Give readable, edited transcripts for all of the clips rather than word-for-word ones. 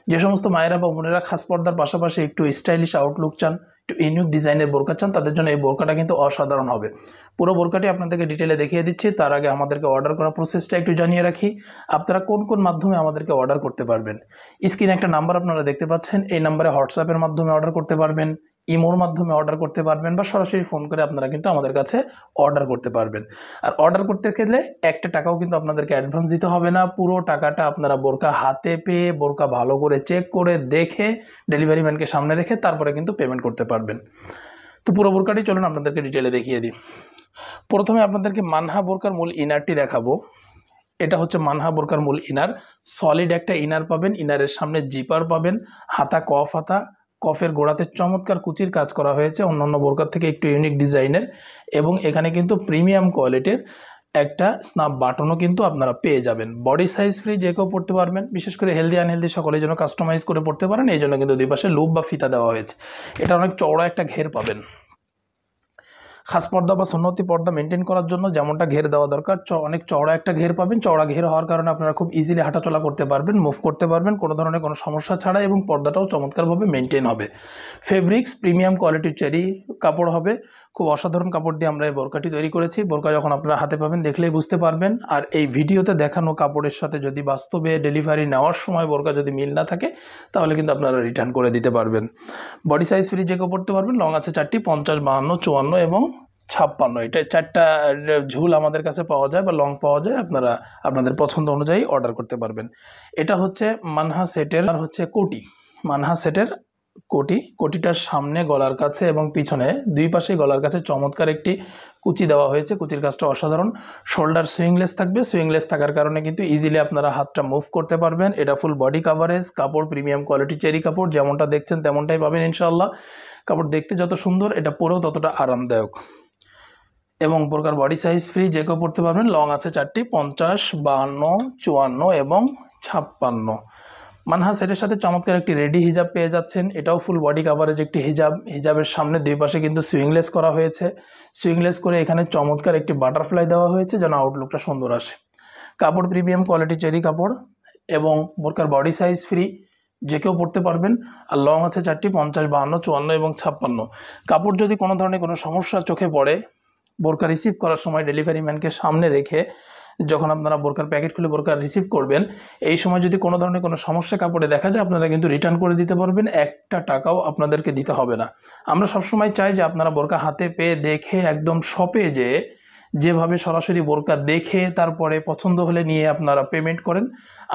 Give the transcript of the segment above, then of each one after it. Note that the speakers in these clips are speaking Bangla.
যে সমস্ত মায়েরা বা বোনেরা খাস পর্দার পাশাপাশি একটু স্টাইলিশ আউটলুক চান, একটু ইউনিক ডিজাইনের বোরকা চান, তাদের জন্য এই বোরকাটা কিন্তু অসাধারণ হবে। পুরো বোরকাটি আপনাদেরকে ডিটেলে দেখিয়ে দিচ্ছি। তার আগে আমাদেরকে অর্ডার করার প্রসেসটা একটু জানিয়ে রাখি। আপনারা কোন কোন মাধ্যমে আমাদেরকে অর্ডার করতে পারবেন। স্ক্রিনে একটা নাম্বার আপনারা দেখতে পাচ্ছেন, এই নাম্বারে হোয়াটসঅ্যাপের মাধ্যমে অর্ডার করতে পারবেন, ইমোর মাধ্যমে অর্ডার করতে পারবেন, বা সরাসরি ফোন করে আপনারা কিন্তু আমাদের কাছে অর্ডার করতে পারবেন। আর অর্ডার করতে গেলে একটা টাকাও কিন্তু আপনাদেরকে অ্যাডভান্স দিতে হবে না। পুরো টাকাটা আপনারা বোরকা হাতে পেয়ে, বোরকা ভালো করে চেক করে দেখে, ডেলিভারি ম্যানকে সামনে রেখে তারপরে কিন্তু পেমেন্ট করতে পারবেন। তো পুরো বোরকাটি চলুন আপনাদেরকে ডিটেলে দেখিয়ে দিই। প্রথমে আপনাদেরকে মানহা বোরকার মূল ইনারটি দেখাবো। এটা হচ্ছে মানহা বোরকার মূল ইনার। সলিড একটা ইনার পাবেন, ইনারের সামনে জিপার পাবেন, হাতা কফ হাতা, কফের গোড়াতে চমৎকার কুচির কাজ করা হয়েছে অন্যান্য বোরকার থেকে একটু ইউনিক ডিজাইনের, এবং এখানে কিন্তু প্রিমিয়াম কোয়ালিটির একটা স্ন্যাপ বাটনও কিন্তু আপনারা পেয়ে যাবেন। বডি সাইজ ফ্রি, যে কেউ পড়তে পারবেন, বিশেষ করে হেলদি আনহেলদি সকলের জন্য কাস্টমাইজ করে পড়তে পারেন, এই জন্য কিন্তু দুই পাশে লুপ বা ফিতা দেওয়া হয়েছে। এটা অনেক চওড়া একটা ঘের পাবেন। খাস পর্দা বা সুন্নতি পর্দা মেনটেন করার জন্য যেমনটা ঘের দেওয়া দরকার, অনেক চওড়া একটা ঘের পাবেন। চওড়া ঘের হওয়ার কারণে আপনারা খুব ইজিলি হাঁটাচলা করতে পারবেন, মুভ করতে পারবেন কোনো ধরনের কোনো সমস্যা ছাড়া, এবং পর্দাটাও চমৎকারভাবে মেনটেন হবে। ফেব্রিক্স প্রিমিয়াম কোয়ালিটির চেরি কাপড় হবে, খুব অসাধারণ কাপড় দিয়ে আমরা এই বোরকাটি তৈরি করেছি। বোরকা যখন আপনারা হাতে পাবেন দেখলেই বুঝতে পারবেন। আর এই ভিডিওতে দেখানো কাপড়ের সাথে যদি বাস্তবে ডেলিভারি নেওয়ার সময় বোরকা যদি মিল না থাকে, তাহলে কিন্তু আপনারা রিটার্ন করে দিতে পারবেন। বডি সাইজ ফ্রি যে কেউ পড়তে পারবেন। লং আছে 4টি, 50, 52, 54 এবং 56। এটা 4টা ঝুল আমাদের কাছে পাওয়া যায় বা লং পাওয়া যায়, আপনারা আপনাদের পছন্দ অনুযায়ী অর্ডার করতে পারবেন। এটা হচ্ছে মানহা সেটের, আর হচ্ছে কোটি, মানহা সেটের কোটি। কোটিটার সামনে গলার কাছে এবং পিছনে দুই পাশে গলার কাছে চমৎকার একটি কুচি দেওয়া হয়েছে। কুচির কাজটা অসাধারণ। শোল্ডার সুইংলেস থাকবে, সুইংলেস থাকার কারণে কিন্তু ইজিলি আপনারা হাতটা মুভ করতে পারবেন। এটা ফুল বডি কাভারেজ কাপড়, প্রিমিয়াম কোয়ালিটি চেরি কাপড়, যেমনটা দেখছেন তেমনটাই পাবেন ইনশাআল্লাহ। কাপড় দেখতে যত সুন্দর, এটা পরেও ততটা আরামদায়ক। এবং বোরকার বডি সাইজ ফ্রি, যে কেউ পড়তে পারবেন। লং আছে 4টি, 50, 52, 54 এবং 56। মানহা সেটের সাথে চমৎকার একটি রেডি হিজাব পেয়ে যাচ্ছেন। এটাও ফুল বডি কাভারেজ একটি হিজাব। হিজাবের সামনে দুই পাশে কিন্তু সুইংলেস করা হয়েছে। সুইংলেস করে এখানে চমৎকার একটি বাটারফ্লাই দেওয়া হয়েছে যেন আউটলুকটা সুন্দর আসে। কাপড় প্রিমিয়াম কোয়ালিটি চেরি কাপড়, এবং বোরকার বডি সাইজ ফ্রি, যে কেউ পড়তে পারবেন। আর লং আছে 4টি, 50, 52, 54 এবং 56। কাপড় যদি কোনো ধরনের কোনো সমস্যা চোখে পড়ে, বোরকা রিসিভ করার সময় ডেলিভারি ম্যানকে সামনে রেখে যখন আপনারা বোরকার প্যাকেট খুলে বোরকা রিসিভ করবেন, এই সময় যদি কোনো ধরনের কোনো সমস্যা কাপড়ে দেখা যায়, আপনারা কিন্তু রিটার্ন করে দিতে পারবেন। একটা টাকাও আপনাদেরকে দিতে হবে না। আমরা সবসময় চাই যে আপনারা বোরকা হাতে পেয়ে দেখে একদম শপে যেভাবে সরাসরি বোরকা দেখে তারপরে পছন্দ হলে নিয়ে আপনারা পেমেন্ট করেন,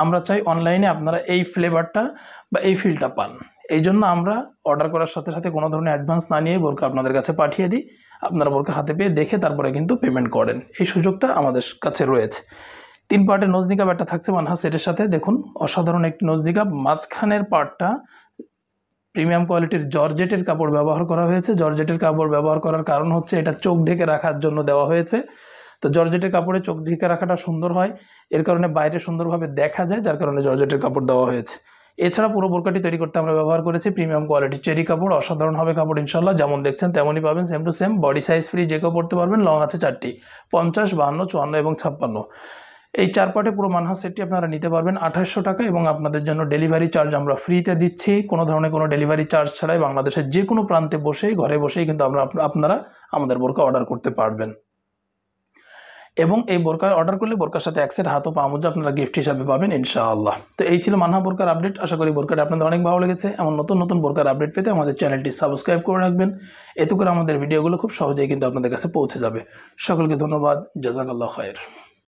আমরা চাই অনলাইনে আপনারা এই ফ্লেভারটা বা এই ফিলটা পান। এই জন্য আমরা অর্ডার করার সাথে সাথে কোনো ধরনের অ্যাডভান্স না নিয়ে বোরকা আপনাদের কাছে পাঠিয়ে দিই। আপনারা বোরকা হাতে পেয়ে দেখে তারপরে কিন্তু পেমেন্ট করেন, এই সুযোগটা আমাদের কাছে রয়েছে। 3 পার্টের নোজ নিকাব একটা থাকছে মানহা সেটের সাথে। দেখুন অসাধারণ একটি নোজ নিকাব। মাঝখানের পার্টটা প্রিমিয়াম কোয়ালিটির জর্জেটের কাপড় ব্যবহার করা হয়েছে। জর্জেটের কাপড় ব্যবহার করার কারণ হচ্ছে এটা চোখ ঢেকে রাখার জন্য দেওয়া হয়েছে। তো জর্জেটের কাপড়ে চোখ ঢেকে রাখাটা সুন্দর হয়, এর কারণে বাইরে সুন্দরভাবে দেখা যায়, যার কারণে জর্জেটের কাপড় দেওয়া হয়েছে। এছাড়া পুরো বোরকাটি তৈরি করতে আমরা ব্যবহার করেছি প্রিমিয়াম কোয়ালিটির চেরি কাপড়। অসাধারণ হবে কাপড় ইনশাল্লাহ, যেমন দেখছেন তেমনই পাবেন, same to same. Body size free, যে কেউ পড়তে পারবেন। লং আছে 4টি, 50, 52, 54 এবং 56। এই 4 পার্টে পুরো মানহা সেটটি আপনারা নিতে পারবেন 2800 টাকা, এবং আপনাদের জন্য ডেলিভারি চার্জ আমরা ফ্রিতে দিচ্ছি। কোনো ধরনের কোনো ডেলিভারি চার্জ ছাড়াই বাংলাদেশের যে কোনো প্রান্তে বসেই, ঘরে বসেই কিন্তু আপনারা আমাদের বোরকা অর্ডার করতে পারবেন। এবং এই বোরকা অর্ডার করলে বোরকার সাথে এক সেট হাত ও পা মোজা আপনারা গিফট হিসাবে পাবেন ইনশাআল্লাহ। তো এই ছিল মানহা বোরকার আপডেট। আশা করি বোরকাটা আপনাদের অনেক ভালো লেগেছে। এমন নতুন নতুন বোরকার আপডেট পেতে আমাদের চ্যানেলটি সাবস্ক্রাইব করে রাখবেন। এতে করে আমাদের ভিডিওগুলো খুব সহজেই কিন্তু আপনাদের কাছে পৌঁছে যাবে। সকলকে ধন্যবাদ। জাযাকাল্লাহু খায়র।